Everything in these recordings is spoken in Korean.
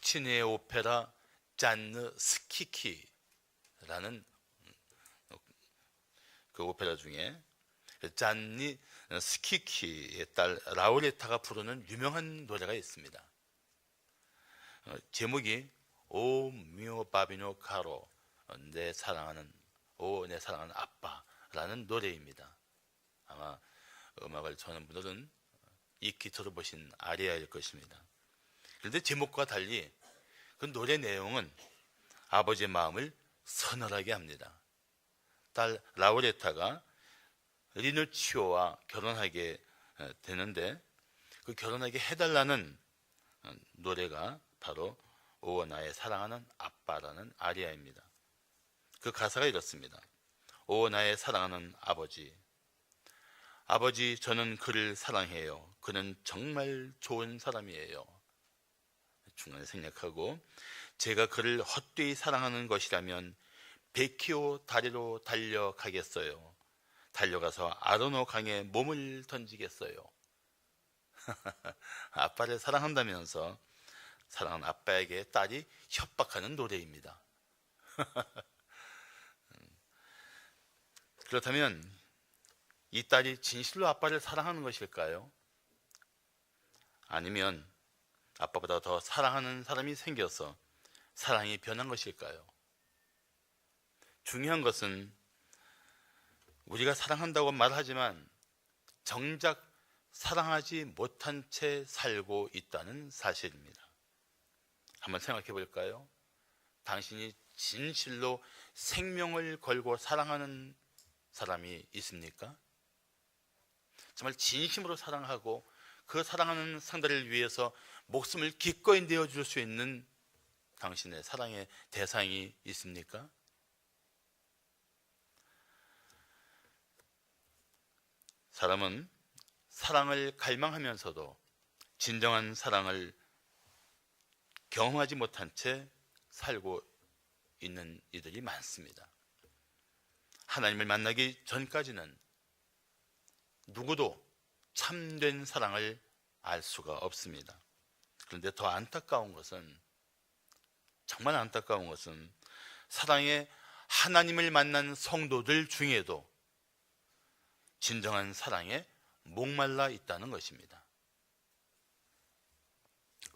푸치니의 오페라 잔느 스키키라는 그 오페라 중에 잔니 스키키의 딸 라우레타가 부르는 유명한 노래가 있습니다. 제목이 오 미오 바비노 카로, 내 사랑하는 아빠라는 노래입니다. 아마 음악을 좋아하는 분들은 익히 들어보신 아리아일 것입니다. 그런데 제목과 달리 그 노래 내용은 아버지의 마음을 서늘하게 합니다. 딸 라우레타가 리누치오와 결혼하게 되는데 그 결혼하게 해달라는 노래가 바로 오 나의 사랑하는 아빠라는 아리아입니다. 그 가사가 이렇습니다. 오 나의 사랑하는 아버지, 아버지 저는 그를 사랑해요. 그는 정말 좋은 사람이에요. 중간에 생략하고, 제가 그를 헛되이 사랑하는 것이라면 100km 다리로 달려가겠어요. 달려가서 아르노 강에 몸을 던지겠어요. 아빠를 사랑한다면서 사랑하는 아빠에게 딸이 협박하는 노래입니다. 그렇다면 이 딸이 진실로 아빠를 사랑하는 것일까요? 아니면 아빠보다 더 사랑하는 사람이 생겨서 사랑이 변한 것일까요? 중요한 것은 우리가 사랑한다고 말하지만 정작 사랑하지 못한 채 살고 있다는 사실입니다. 한번 생각해 볼까요? 당신이 진실로 생명을 걸고 사랑하는 사람이 있습니까? 정말 진심으로 사랑하고 그 사랑하는 상대를 위해서 목숨을 기꺼이 내어줄 수 있는 당신의 사랑의 대상이 있습니까? 사람은 사랑을 갈망하면서도 진정한 사랑을 경험하지 못한 채 살고 있는 이들이 많습니다. 하나님을 만나기 전까지는 누구도 참된 사랑을 알 수가 없습니다. 그런데 더 안타까운 것은, 정말 안타까운 것은 사랑에 하나님을 만난 성도들 중에도 진정한 사랑에 목말라 있다는 것입니다.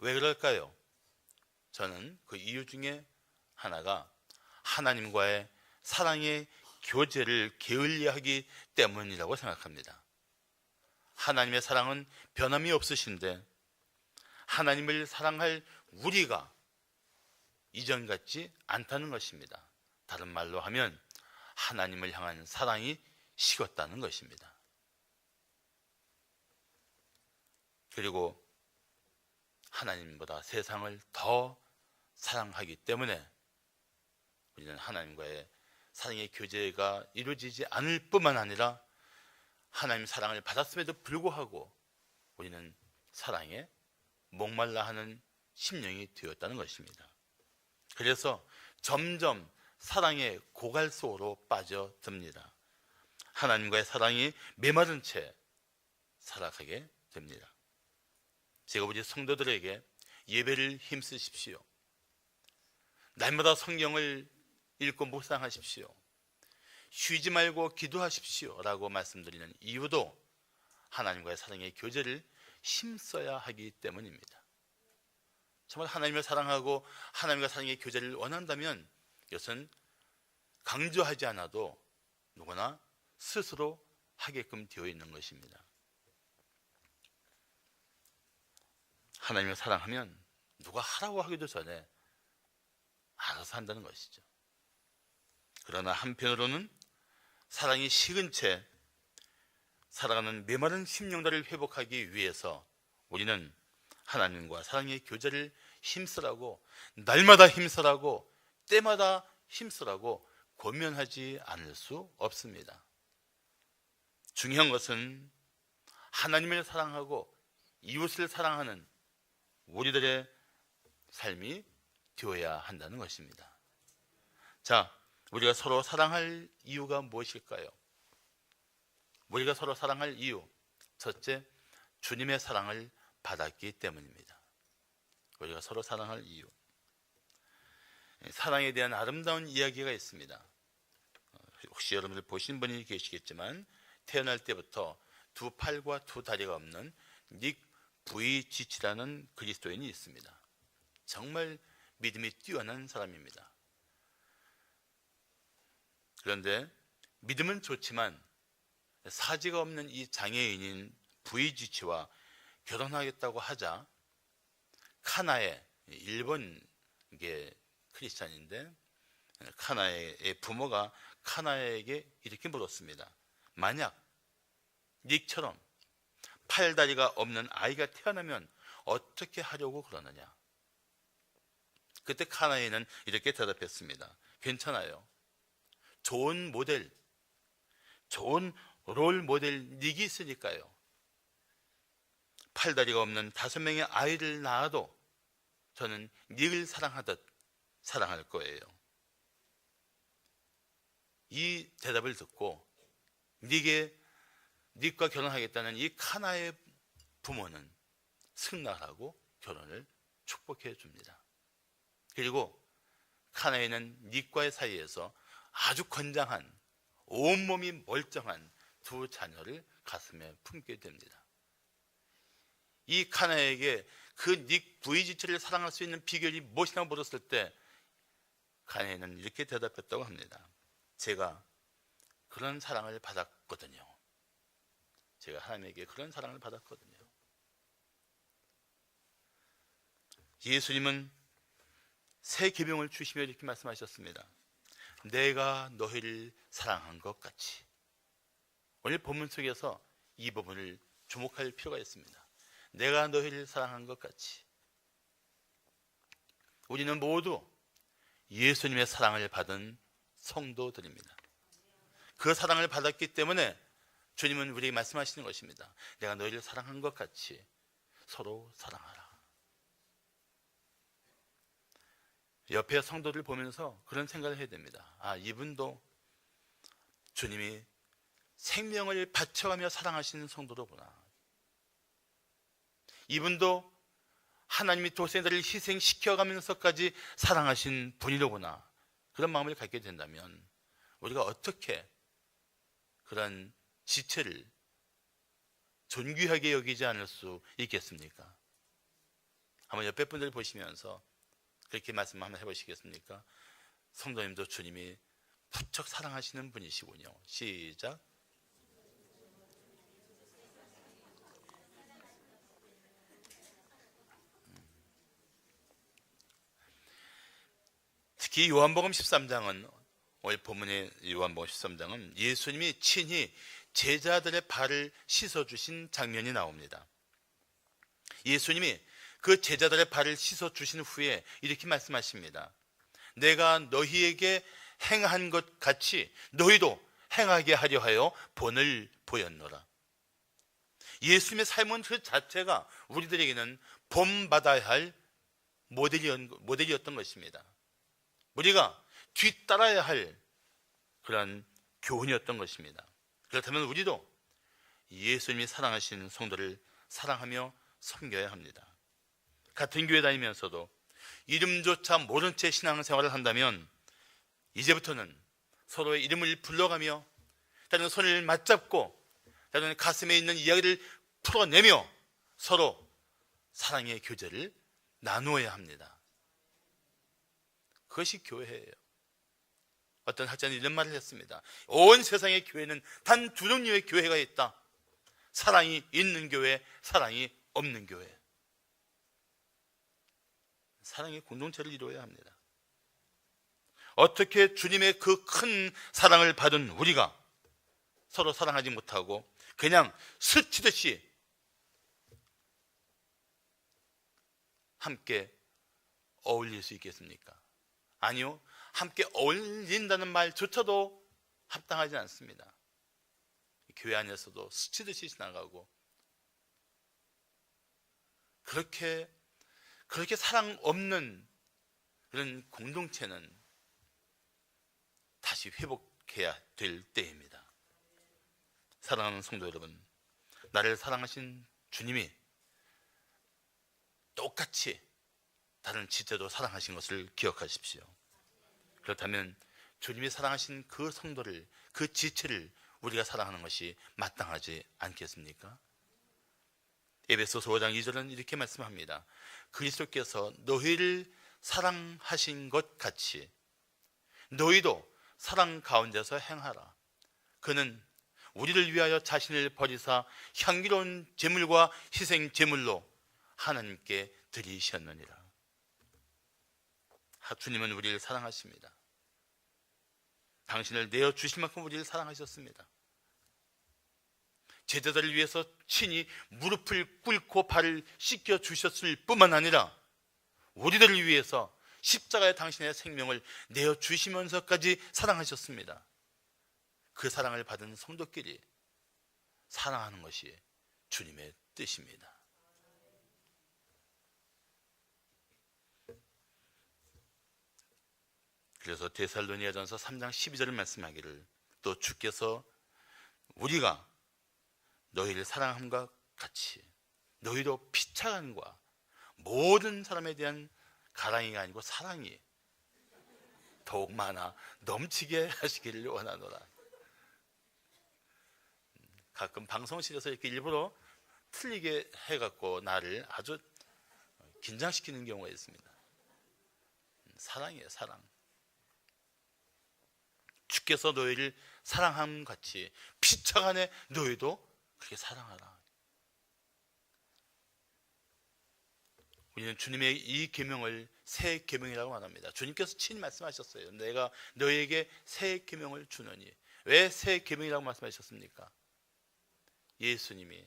왜 그럴까요? 저는 그 이유 중에 하나가 하나님과의 사랑의 교제를 게을리하기 때문이라고 생각합니다. 하나님의 사랑은 변함이 없으신데 하나님을 사랑할 우리가 이전 같지 않다는 것입니다. 다른 말로 하면 하나님을 향한 사랑이 식었다는 것입니다. 그리고 하나님보다 세상을 더 사랑하기 때문에 우리는 하나님과의 사랑의 교제가 이루어지지 않을 뿐만 아니라 하나님 사랑을 받았음에도 불구하고 우리는 사랑에 목말라 하는 심령이 되었다는 것입니다. 그래서 점점 사랑의 고갈 속으로 빠져듭니다. 하나님과의 사랑이 메마른 채 살아가게 됩니다. 제가 우리 성도들에게 예배를 힘쓰십시오. 날마다 성경을 읽고 묵상하십시오. 쉬지 말고 기도하십시오 라고 말씀드리는 이유도 하나님과의 사랑의 교제를 힘써야 하기 때문입니다. 정말 하나님을 사랑하고 하나님과 사랑의 교제를 원한다면 이것은 강조하지 않아도 누구나 스스로 하게끔 되어 있는 것입니다. 하나님을 사랑하면 누가 하라고 하기도 전에 알아서 한다는 것이죠. 그러나 한편으로는 사랑이 식은 채 살아가는 메마른 심령들을 회복하기 위해서 우리는 하나님과 사랑의 교제를 힘쓰라고, 날마다 힘쓰라고, 때마다 힘쓰라고 권면하지 않을 수 없습니다. 중요한 것은 하나님을 사랑하고 이웃을 사랑하는 우리들의 삶이 되어야 한다는 것입니다. 자, 우리가 서로 사랑할 이유가 무엇일까요? 우리가 서로 사랑할 이유, 첫째, 주님의 사랑을 받았기 때문입니다. 우리가 서로 사랑할 이유, 사랑에 대한 아름다운 이야기가 있습니다. 혹시 여러분들 보신 분이 계시겠지만 태어날 때부터 두 팔과 두 다리가 없는 닉 부이지치라는 그리스도인이 있습니다. 정말 믿음이 뛰어난 사람입니다. 그런데 믿음은 좋지만 사지가 없는 이 장애인인 부이지치와 결혼하겠다고 하자 카나에, 일본 게 크리스찬인데 카나의 부모가 카나에게 이렇게 물었습니다. 만약 닉처럼 팔다리가 없는 아이가 태어나면 어떻게 하려고 그러느냐? 그때 카나에는 이렇게 대답했습니다. 괜찮아요. 좋은 모델, 좋은 롤 모델 닉이 있으니까요. 팔다리가 없는 5명의 아이를 낳아도 저는 닉을 사랑하듯 사랑할 거예요. 이 대답을 듣고 닉과 결혼하겠다는 이 카나의 부모는 승낙하고 결혼을 축복해 줍니다. 그리고 카나에는 닉과의 사이에서 아주 건장한, 온몸이 멀쩡한 두 자녀를 가슴에 품게 됩니다. 이 카나에게 그 닉 부이지치를 사랑할 수 있는 비결이 무엇이냐고 물었을 때 카나에는 이렇게 대답했다고 합니다. 제가 그런 사랑을 받았거든요. 제가 하나님에게 그런 사랑을 받았거든요. 예수님은 새 계명을 주시며 이렇게 말씀하셨습니다. 내가 너희를 사랑한 것 같이. 오늘 본문 속에서 이 부분을 주목할 필요가 있습니다. 내가 너희를 사랑한 것 같이. 우리는 모두 예수님의 사랑을 받은 성도들입니다. 그 사랑을 받았기 때문에 주님은 우리에게 말씀하시는 것입니다. 내가 너희를 사랑한 것 같이 서로 사랑하라. 옆에 성도들 보면서 그런 생각을 해야 됩니다. 아, 이분도 주님이 생명을 바쳐가며 사랑하시는 성도로구나. 이분도 하나님이 도생들을 희생시켜가면서까지 사랑하신 분이로구나. 그런 마음을 갖게 된다면 우리가 어떻게 그런 지체를 존귀하게 여기지 않을 수 있겠습니까? 한번 옆에 분들 보시면서 그렇게 말씀 한번 해보시겠습니까? 성도님도 주님이 부쩍 사랑하시는 분이시군요. 시작. 특히 요한복음 13장은, 오늘 본문의 요한복음 13장은 예수님이 친히 제자들의 발을 씻어주신 장면이 나옵니다. 예수님이 그 제자들의 발을 씻어주신 후에 이렇게 말씀하십니다. 내가 너희에게 행한 것 같이 너희도 행하게 하려 하여 본을 보였노라. 예수님의 삶은 그 자체가 우리들에게는 본받아야 할 모델이었던 것입니다. 우리가 뒤따라야 할 그런 교훈이었던 것입니다. 그렇다면 우리도 예수님이 사랑하시는 성도를 사랑하며 섬겨야 합니다. 같은 교회 다니면서도 이름조차 모른 채 신앙생활을 한다면 이제부터는 서로의 이름을 불러가며 때로는 손을 맞잡고 때로는 가슴에 있는 이야기를 풀어내며 서로 사랑의 교제를 나누어야 합니다. 그것이 교회예요. 어떤 학자는 이런 말을 했습니다. 온 세상의 교회는 단 두 종류의 교회가 있다. 사랑이 있는 교회, 사랑이 없는 교회. 사랑의 공동체를 이루어야 합니다. 어떻게 주님의 그 큰 사랑을 받은 우리가 서로 사랑하지 못하고 그냥 스치듯이 함께 어울릴 수 있겠습니까? 아니요. 함께 어울린다는 말조차도 합당하지 않습니다. 교회 안에서도 스치듯이 지나가고 그렇게 사랑 없는 그런 공동체는 다시 회복해야 될 때입니다. 사랑하는 성도 여러분, 나를 사랑하신 주님이 똑같이 다른 지체도 사랑하신 것을 기억하십시오. 그렇다면 주님이 사랑하신 그 성도를, 그 지체를 우리가 사랑하는 것이 마땅하지 않겠습니까? 에베소서 5장 2절은 이렇게 말씀합니다. 그리스도께서 너희를 사랑하신 것 같이 너희도 사랑 가운데서 행하라. 그는 우리를 위하여 자신을 버리사 향기로운 제물과 희생 제물로 하나님께 드리셨느니라. 주님은 우리를 사랑하십니다. 당신을 내어주실 만큼 우리를 사랑하셨습니다. 제자들을 위해서 친히 무릎을 꿇고 발을 씻겨주셨을 뿐만 아니라 우리들을 위해서 십자가에 당신의 생명을 내어주시면서까지 사랑하셨습니다. 그 사랑을 받은 성도끼리 사랑하는 것이 주님의 뜻입니다. 그래서 데살로니가전서 3장 12절을 말씀하기를 또 주께서 우리가 너희를 사랑함과 같이 너희도 피차간과 모든 사람에 대한 가랑이가 아니고 사랑이 더욱 많아 넘치게 하시기를 원하노라. 가끔 방송실에서 이렇게 일부러 틀리게 해갖고 나를 아주 긴장시키는 경우가 있습니다. 사랑이에요, 사랑. 주께서 너희를 사랑함 같이 피차간에 너희도 그렇게 사랑하라. 우리는 주님의 이 계명을 새 계명이라고 말합니다. 주님께서 친히 말씀하셨어요. 내가 너희에게 새 계명을 주노니. 왜 새 계명이라고 말씀하셨습니까? 예수님이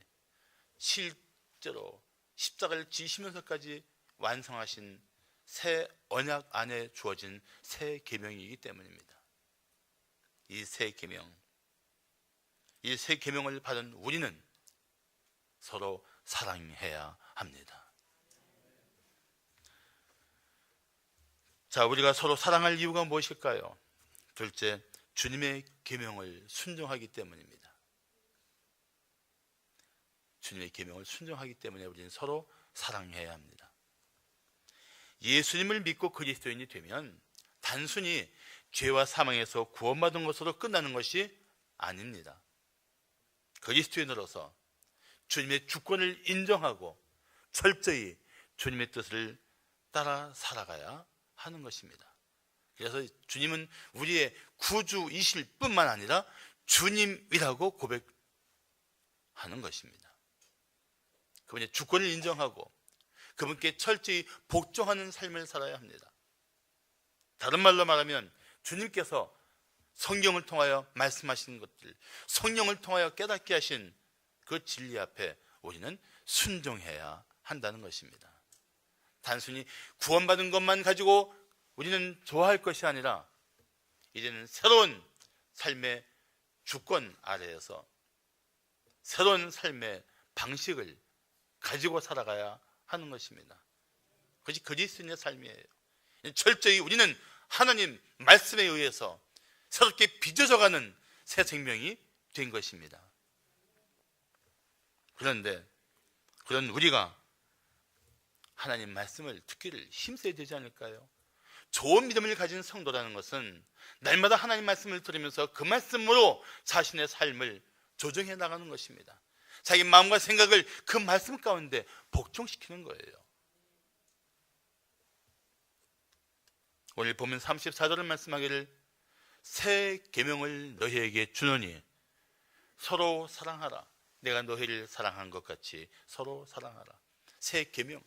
실제로 십자가를 지시면서까지 완성하신 새 언약 안에 주어진 새 계명이기 때문입니다. 이 새 계명, 이 새 계명을 받은 우리는 서로 사랑해야 합니다. 자, 우리가 서로 사랑할 이유가 무엇일까요? 둘째, 주님의 계명을 순종하기 때문입니다. 주님의 계명을 순종하기 때문에 우리는 서로 사랑해야 합니다. 예수님을 믿고 그리스도인이 되면 단순히 죄와 사망에서 구원받은 것으로 끝나는 것이 아닙니다. 그리스도인으로서 주님의 주권을 인정하고 철저히 주님의 뜻을 따라 살아가야 하는 것입니다. 그래서 주님은 우리의 구주이실 뿐만 아니라 주님이라고 고백하는 것입니다. 그분의 주권을 인정하고 그분께 철저히 복종하는 삶을 살아야 합니다. 다른 말로 말하면 주님께서 성경을 통하여 말씀하신 것들, 성령을 통하여 깨닫게 하신 그 진리 앞에 우리는 순종해야 한다는 것입니다. 단순히 구원받은 것만 가지고 우리는 좋아할 것이 아니라 이제는 새로운 삶의 주권 아래에서 새로운 삶의 방식을 가지고 살아가야 하는 것입니다. 그것이 그리스도인의 삶이에요. 철저히 우리는 하나님 말씀에 의해서 새롭게 빚어져가는 새 생명이 된 것입니다. 그런데 그런 우리가 하나님 말씀을 듣기를 힘써야 되지 않을까요? 좋은 믿음을 가진 성도라는 것은 날마다 하나님 말씀을 들으면서 그 말씀으로 자신의 삶을 조정해 나가는 것입니다. 자기 마음과 생각을 그 말씀 가운데 복종시키는 거예요. 오늘 보면 34절을 말씀하기를 새 계명을 너희에게 주노니 서로 사랑하라. 내가 너희를 사랑한 것 같이 서로 사랑하라. 새 계명,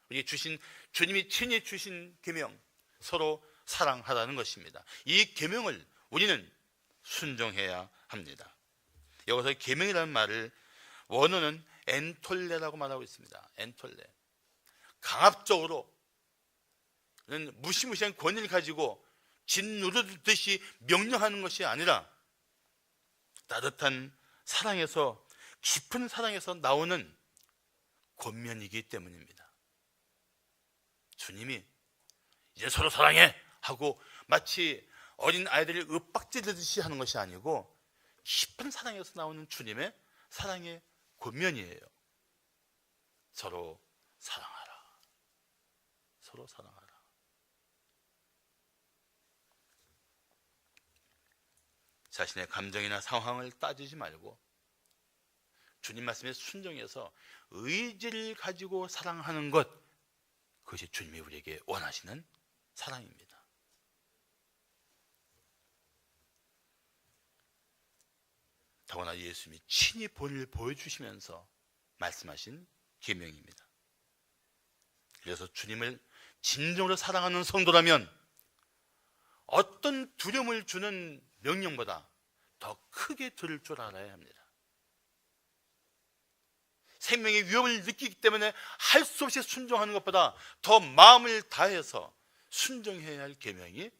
우리 주신 주님이 친히 주신 계명, 서로 사랑하라는 것입니다. 이 계명을 우리는 순종해야 합니다. 여기서 계명이라는 말을 원어는 엔톨레라고 말하고 있습니다. 엔톨레. 강압적으로 무시무시한 권위를 가지고 짓누르듯이 명령하는 것이 아니라 따뜻한 사랑에서, 깊은 사랑에서 나오는 권면이기 때문입니다. 주님이 이제 서로 사랑해 하고 마치 어린 아이들을 윽박지르듯이 하는 것이 아니고 깊은 사랑에서 나오는 주님의 사랑의 권면이에요. 서로 사랑하라. 서로 사랑하라. 자신의 감정이나 상황을 따지지 말고 주님 말씀에 순종해서 의지를 가지고 사랑하는 것, 그것이 주님이 우리에게 원하시는 사랑입니다. 더구나 예수님이 친히 본을 보여주시면서 말씀하신 계명입니다. 그래서 주님을 진정으로 사랑하는 성도라면 어떤 두려움을 주는 명령보다 더 크게 들을 줄 알아야 합니다. 생명의 위협을 느끼기 때문에 할 수 없이 순종하는 것보다 더 마음을 다해서 순종해야 할 계명이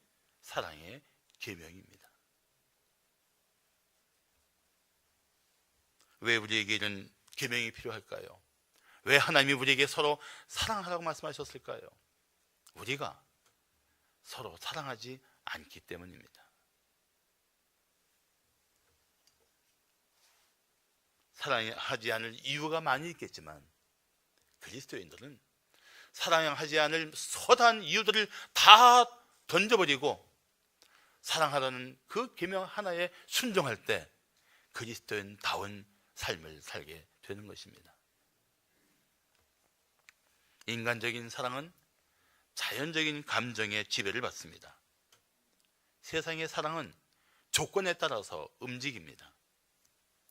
사랑의 계명입니다. 왜 우리에게 이런 계명이 필요할까요? 왜 하나님이 우리에게 서로 사랑하라고 말씀하셨을까요? 우리가 서로 사랑하지 않기 때문입니다. 사랑하지 않을 이유가 많이 있겠지만 그리스도인들은 사랑하지 않을 서다한 이유들을 다 던져버리고 사랑하라는 그 계명 하나에 순종할 때 그리스도인다운 삶을 살게 되는 것입니다. 인간적인 사랑은 자연적인 감정의 지배를 받습니다. 세상의 사랑은 조건에 따라서 움직입니다.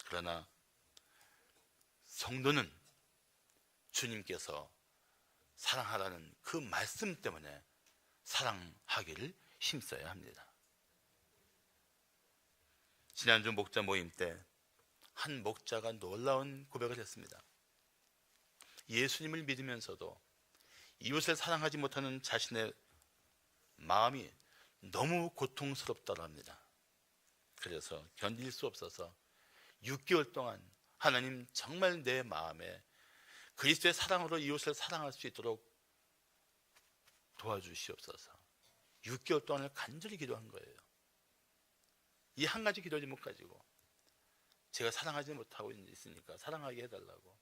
그러나 성도는 주님께서 사랑하라는 그 말씀 때문에 사랑하기를 힘써야 합니다. 지난주 목자 모임 때 한 목자가 놀라운 고백을 했습니다. 예수님을 믿으면서도 이웃을 사랑하지 못하는 자신의 마음이 너무 고통스럽다랍니다. 그래서 견딜 수 없어서 6개월 동안 하나님 정말 내 마음에 그리스도의 사랑으로 이웃을 사랑할 수 있도록 도와주시옵소서. 6개월 동안을 간절히 기도한 거예요. 이 한 가지 기도 제목 가지고 제가 사랑하지 못하고 있으니까 사랑하게 해달라고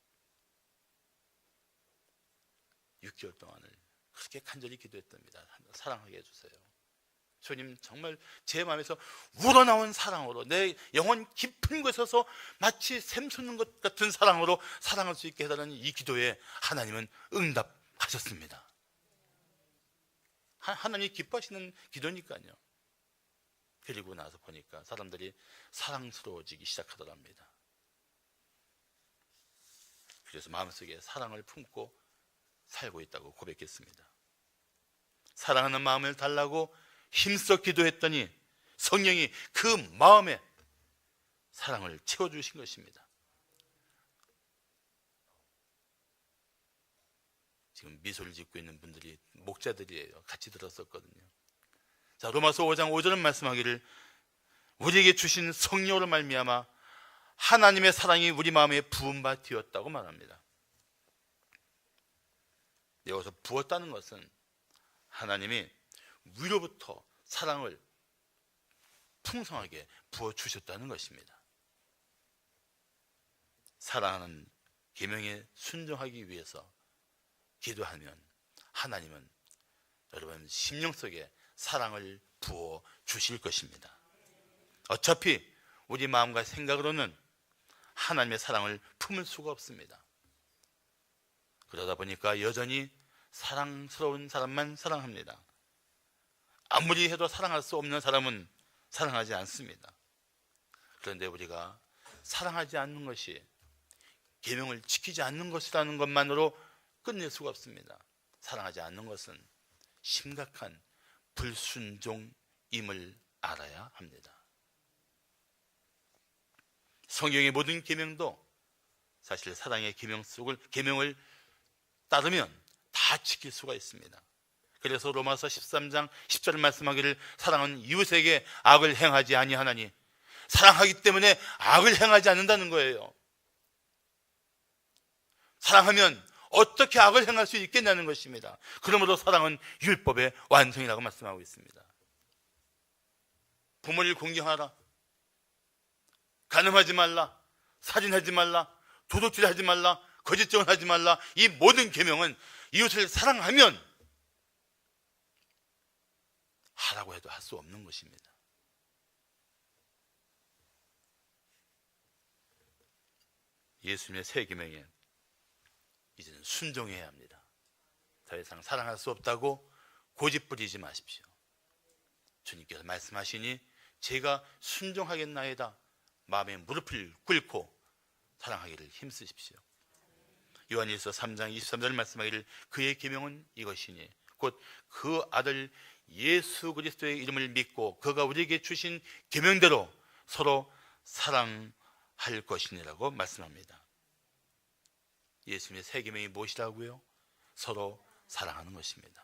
6개월 동안을 그렇게 간절히 기도했답니다. 사랑하게 해주세요. 주님, 정말 제 마음에서 우러나온 사랑으로 내 영혼 깊은 곳에서 마치 샘솟는 것 같은 사랑으로 사랑할 수 있게 해달라는 이 기도에 하나님은 응답하셨습니다. 하나님이 기뻐하시는 기도니까요. 그리고 나서 보니까 사람들이 사랑스러워지기 시작하더랍니다. 그래서 마음속에 사랑을 품고 살고 있다고 고백했습니다. 사랑하는 마음을 달라고 힘써 기도했더니 성령이 그 마음에 사랑을 채워주신 것입니다. 지금 미소를 짓고 있는 분들이 목자들이에요. 같이 들었었거든요. 자, 로마서 5장 5절은 말씀하기를 우리에게 주신 성령으로 말미암아 하나님의 사랑이 우리 마음에 부은 바 되었다고 말합니다. 여기서 부었다는 것은 하나님이 위로부터 사랑을 풍성하게 부어주셨다는 것입니다. 사랑하는 계명에 순종하기 위해서 기도하면 하나님은 여러분 심령 속에 사랑을 부어주실 것입니다. 어차피 우리 마음과 생각으로는 하나님의 사랑을 품을 수가 없습니다. 그러다 보니까 여전히 사랑스러운 사람만 사랑합니다. 아무리 해도 사랑할 수 없는 사람은 사랑하지 않습니다. 그런데 우리가 사랑하지 않는 것이 계명을 지키지 않는 것이라는 것만으로 끝낼 수가 없습니다. 사랑하지 않는 것은 심각한 불순종임을 알아야 합니다. 성경의 모든 계명도 사실 사랑의 계명을 따르면 다 지킬 수가 있습니다. 그래서 로마서 13장 10절 말씀하기를 사랑은 이웃에게 악을 행하지 아니하나니, 사랑하기 때문에 악을 행하지 않는다는 거예요. 사랑하면 어떻게 악을 행할 수 있겠냐는 것입니다. 그러므로 사랑은 율법의 완성이라고 말씀하고 있습니다. 부모를 공경하라, 간음하지 말라, 살인하지 말라, 도둑질하지 말라, 거짓 증언하지 말라, 이 모든 계명은 이웃을 사랑하면 하라고 해도 할 수 없는 것입니다. 예수님의 새 계명에 이제는 순종해야 합니다. 더 이상 사랑할 수 없다고 고집부리지 마십시오. 주님께서 말씀하시니 제가 순종하겠나이다. 마음에 무릎을 꿇고 사랑하기를 힘쓰십시오. 요한일서 3장 23절 말씀하기를 그의 계명은 이것이니 곧 그 아들 예수 그리스도의 이름을 믿고 그가 우리에게 주신 계명대로 서로 사랑할 것이니라고 말씀합니다. 예수님의 새 계명이 무엇이라고요? 서로 사랑하는 것입니다.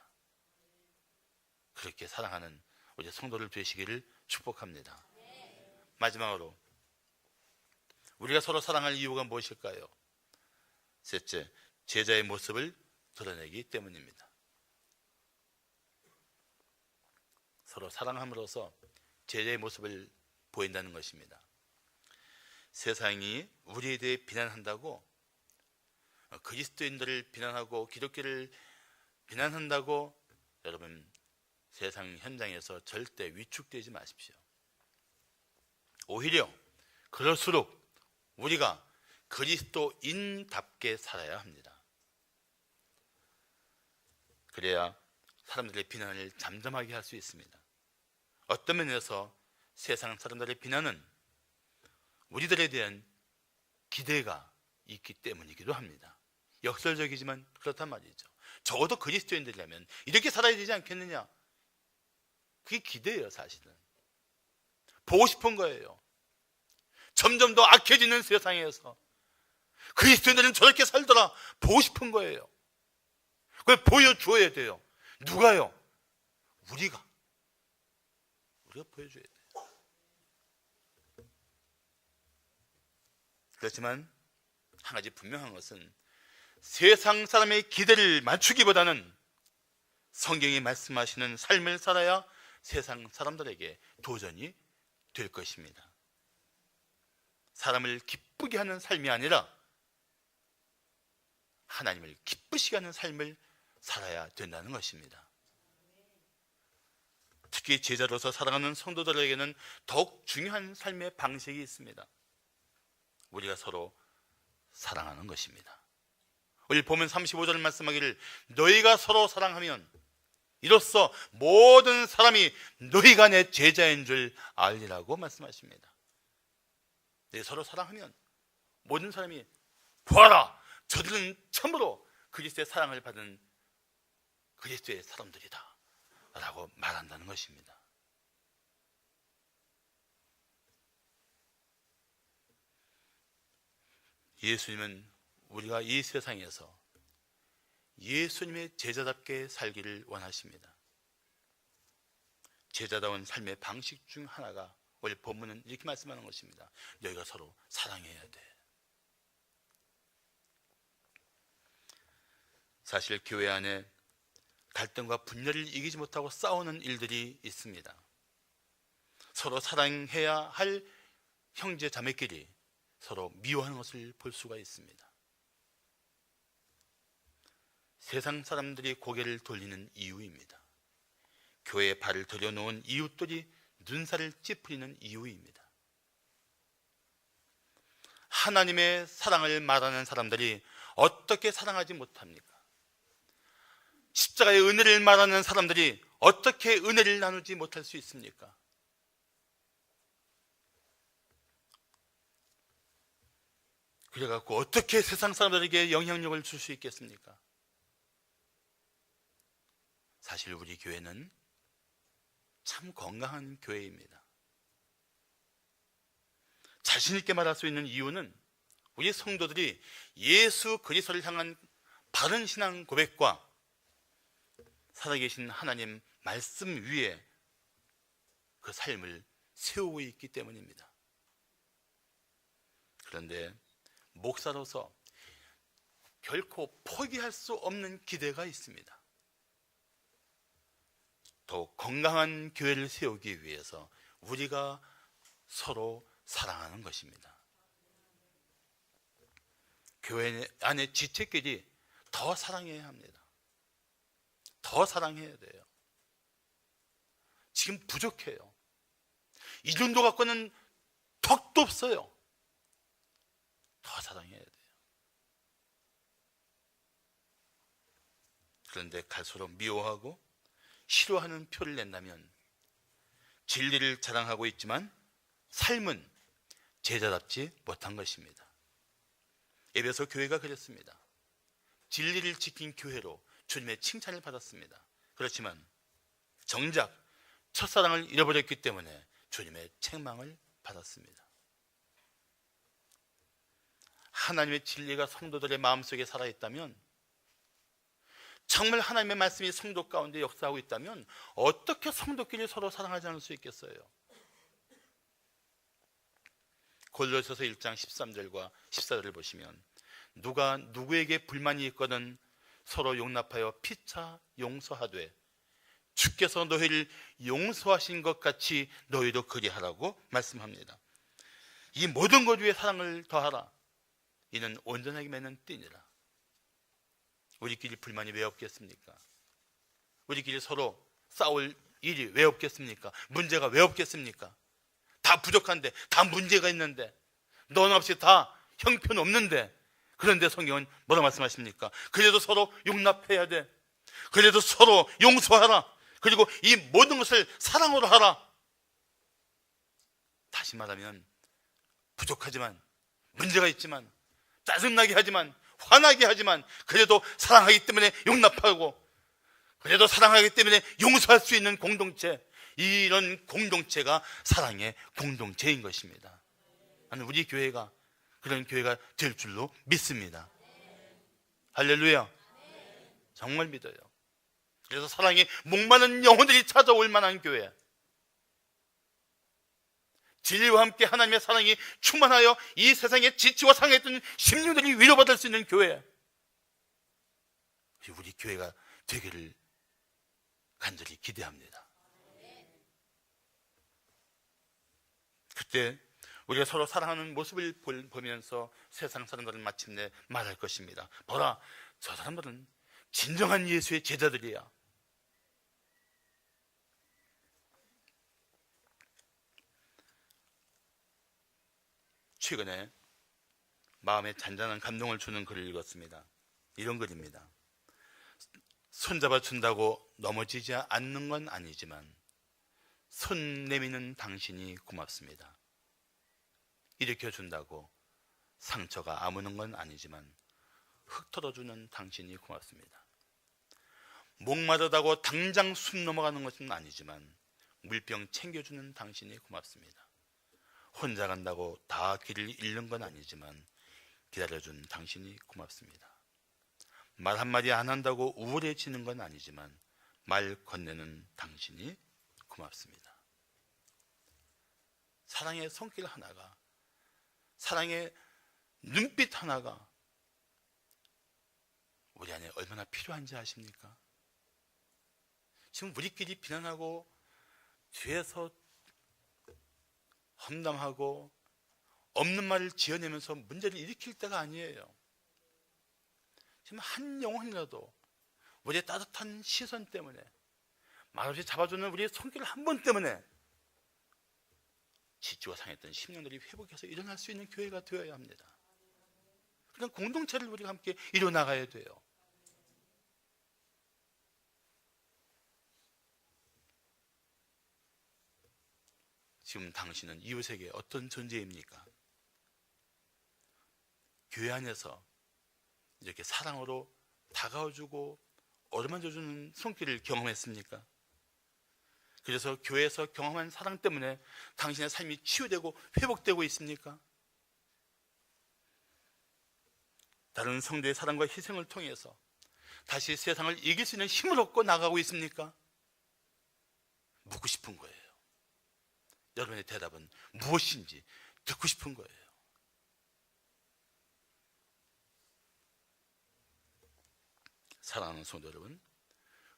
그렇게 사랑하는 우리 성도들 되시기를 축복합니다. 마지막으로 우리가 서로 사랑할 이유가 무엇일까요? 셋째, 제자의 모습을 드러내기 때문입니다. 서로 사랑함으로써 제자의 모습을 보인다는 것입니다. 세상이 우리에 대해 비난한다고, 그리스도인들을 비난하고 기독교를 비난한다고 여러분 세상 현장에서 절대 위축되지 마십시오. 오히려 그럴수록 우리가 그리스도인답게 살아야 합니다. 그래야 사람들의 비난을 잠잠하게 할 수 있습니다. 어떤 면에서 세상 사람들의 비난은 우리들에 대한 기대가 있기 때문이기도 합니다. 역설적이지만 그렇단 말이죠. 적어도 그리스도인들이라면 이렇게 살아야 되지 않겠느냐? 그게 기대예요. 사실은 보고 싶은 거예요. 점점 더 악해지는 세상에서 그리스도인들은 저렇게 살더라 보고 싶은 거예요. 그걸 보여줘야 돼요. 누가요? 우리가 보여줘야 돼요. 그렇지만 한 가지 분명한 것은 세상 사람의 기대를 맞추기보다는 성경이 말씀하시는 삶을 살아야 세상 사람들에게 도전이 될 것입니다. 사람을 기쁘게 하는 삶이 아니라 하나님을 기쁘시게 하는 삶을 살아야 된다는 것입니다. 특히 제자로서 살아가는 성도들에게는 더욱 중요한 삶의 방식이 있습니다. 우리가 서로 사랑하는 것입니다. 오늘 보면 35절 말씀하기를 너희가 서로 사랑하면 이로써 모든 사람이 너희가 내 제자인 줄 알리라고 말씀하십니다. 네, 서로 사랑하면 모든 사람이 보아라, 저들은 참으로 그리스도의 사랑을 받은 그리스도의 사람들이다 라고 말한다는 것입니다. 예수님은 우리가 이 세상에서 예수님의 제자답게 살기를 원하십니다. 제자다운 삶의 방식 중 하나가 오늘 본문은 이렇게 말씀하는 것입니다. 너희가 서로 사랑해야 돼. 사실 교회 안에 갈등과 분열을 이기지 못하고 싸우는 일들이 있습니다. 서로 사랑해야 할 형제 자매끼리 서로 미워하는 것을 볼 수가 있습니다. 세상 사람들이 고개를 돌리는 이유입니다. 교회에 발을 들여놓은 이웃들이 눈살을 찌푸리는 이유입니다. 하나님의 사랑을 말하는 사람들이 어떻게 사랑하지 못합니까? 십자가의 은혜를 말하는 사람들이 어떻게 은혜를 나누지 못할 수 있습니까? 그래갖고 어떻게 세상 사람들에게 영향력을 줄 수 있겠습니까? 사실 우리 교회는 참 건강한 교회입니다. 자신 있게 말할 수 있는 이유는 우리 성도들이 예수 그리스도를 향한 바른 신앙 고백과 살아계신 하나님 말씀 위에 그 삶을 세우고 있기 때문입니다. 그런데 목사로서 결코 포기할 수 없는 기대가 있습니다. 더욱 건강한 교회를 세우기 위해서 우리가 서로 사랑하는 것입니다. 교회 안에 지체끼리 더 사랑해야 합니다. 더 사랑해야 돼요. 지금 부족해요. 이 정도 갖고는 턱도 없어요. 더 사랑해야 돼요. 그런데 갈수록 미워하고 싫어하는 표를 낸다면 진리를 자랑하고 있지만 삶은 제자답지 못한 것입니다. 에베소 교회가 그랬습니다. 진리를 지킨 교회로 주님의 칭찬을 받았습니다. 그렇지만 정작 첫사랑을 잃어버렸기 때문에 주님의 책망을 받았습니다. 하나님의 진리가 성도들의 마음속에 살아있다면, 정말 하나님의 말씀이 성도 가운데 역사하고 있다면 어떻게 성도끼리 서로 사랑하지 않을 수 있겠어요? 골로새서 1장 13절과 14절을 보시면 누가 누구에게 불만이 있거든 서로 용납하여 피차 용서하되 주께서 너희를 용서하신 것 같이 너희도 그리하라고 말씀합니다. 이 모든 것 위에 사랑을 더하라. 이는 온전하게 맺는 띠니라. 우리끼리 불만이 왜 없겠습니까? 우리끼리 서로 싸울 일이 왜 없겠습니까? 문제가 왜 없겠습니까? 다 부족한데, 다 문제가 있는데, 넌 없이 다 형편없는데, 그런데 성경은 뭐라 말씀하십니까? 그래도 서로 용납해야 돼. 그래도 서로 용서하라. 그리고 이 모든 것을 사랑으로 하라. 다시 말하면 부족하지만, 문제가 있지만, 짜증나게 하지만, 화나게 하지만, 그래도 사랑하기 때문에 용납하고, 그래도 사랑하기 때문에 용서할 수 있는 공동체, 이런 공동체가 사랑의 공동체인 것입니다. 나는 우리 교회가 그런 교회가 될 줄로 믿습니다. 할렐루야. 정말 믿어요. 그래서 사랑이 목마른 영혼들이 찾아올 만한 교회, 진리와 함께 하나님의 사랑이 충만하여 이 세상에 지치고 상했던 심령들이 위로받을 수 있는 교회, 우리 교회가 되기를 간절히 기대합니다. 그때 우리가 서로 사랑하는 모습을 보면서 세상 사람들은 마침내 말할 것입니다. 보라, 저 사람들은 진정한 예수의 제자들이야. 최근에 마음에 잔잔한 감동을 주는 글을 읽었습니다. 이런 글입니다. 손잡아 준다고 넘어지지 않는 건 아니지만 손 내미는 당신이 고맙습니다. 일으켜준다고 상처가 아무는 건 아니지만 흙 털어주는 당신이 고맙습니다. 목마르다고 당장 숨 넘어가는 것은 아니지만 물병 챙겨주는 당신이 고맙습니다. 혼자 간다고 다 길을 잃는 건 아니지만 기다려준 당신이 고맙습니다. 말 한마디 안 한다고 우울해지는 건 아니지만 말 건네는 당신이 고맙습니다. 사랑의 손길 하나가, 사랑의 눈빛 하나가 우리 안에 얼마나 필요한지 아십니까? 지금 우리끼리 비난하고 뒤에서 험담하고 없는 말을 지어내면서 문제를 일으킬 때가 아니에요. 지금 한 영혼이라도 우리의 따뜻한 시선 때문에, 말없이 잡아주는 우리의 손길 한 번 때문에 지치고 상했던 심령들이 회복해서 일어날 수 있는 교회가 되어야 합니다. 그런 공동체를 우리가 함께 이뤄나가야 돼요. 지금 당신은 이웃에게 어떤 존재입니까? 교회 안에서 이렇게 사랑으로 다가와주고 어루만져주는 손길을 경험했습니까? 그래서 교회에서 경험한 사랑 때문에 당신의 삶이 치유되고 회복되고 있습니까? 다른 성도의 사랑과 희생을 통해서 다시 세상을 이길 수 있는 힘을 얻고 나가고 있습니까? 묻고 싶은 거예요. 여러분의 대답은 무엇인지 듣고 싶은 거예요. 사랑하는 성도 여러분,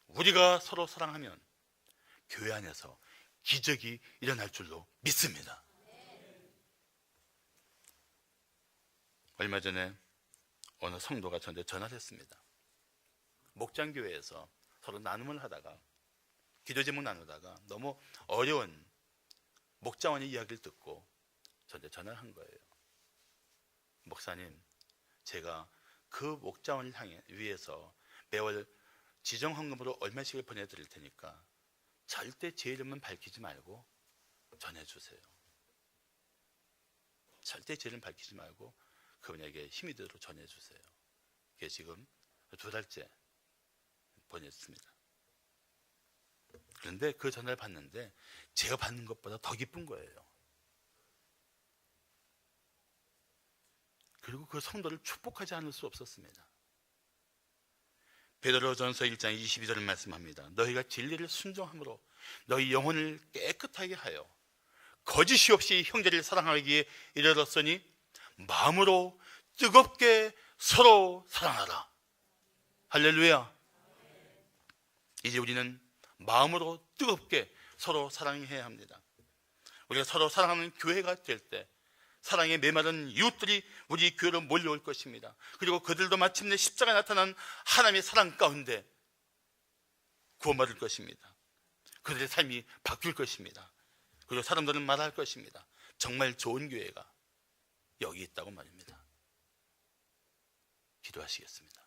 우리가 서로 사랑하면 교회 안에서 기적이 일어날 줄로 믿습니다. 얼마 전에 어느 성도가 저한테 전화를 했습니다. 목장교회에서 서로 나눔을 하다가, 기도 제목 나누다가 너무 어려운 목자원의 이야기를 듣고 저한테 전화를 한 거예요. 목사님, 제가 그 목자원을 위해서 매월 지정 헌금으로 얼마씩을 보내드릴 테니까 절대 제 이름은 밝히지 말고 전해주세요. 절대 제 이름 밝히지 말고 그분에게 힘이 되도록 전해주세요. 이게 지금 2달째 보냈습니다. 그런데 그 전화를 받는데 제가 받는 것보다 더 기쁜 거예요. 그리고 그 성도를 축복하지 않을 수 없었습니다. 베드로전서 1장 22절을 말씀합니다. 너희가 진리를 순종함으로 너희 영혼을 깨끗하게 하여 거짓이 없이 형제를 사랑하기에 이르렀으니 마음으로 뜨겁게 서로 사랑하라. 할렐루야. 이제 우리는 마음으로 뜨겁게 서로 사랑해야 합니다. 우리가 서로 사랑하는 교회가 될 때 사랑에 메마른 이웃들이 우리 교회로 몰려올 것입니다. 그리고 그들도 마침내 십자가에 나타난 하나님의 사랑 가운데 구원받을 것입니다. 그들의 삶이 바뀔 것입니다. 그리고 사람들은 말할 것입니다. 정말 좋은 교회가 여기 있다고 말입니다. 기도하시겠습니다.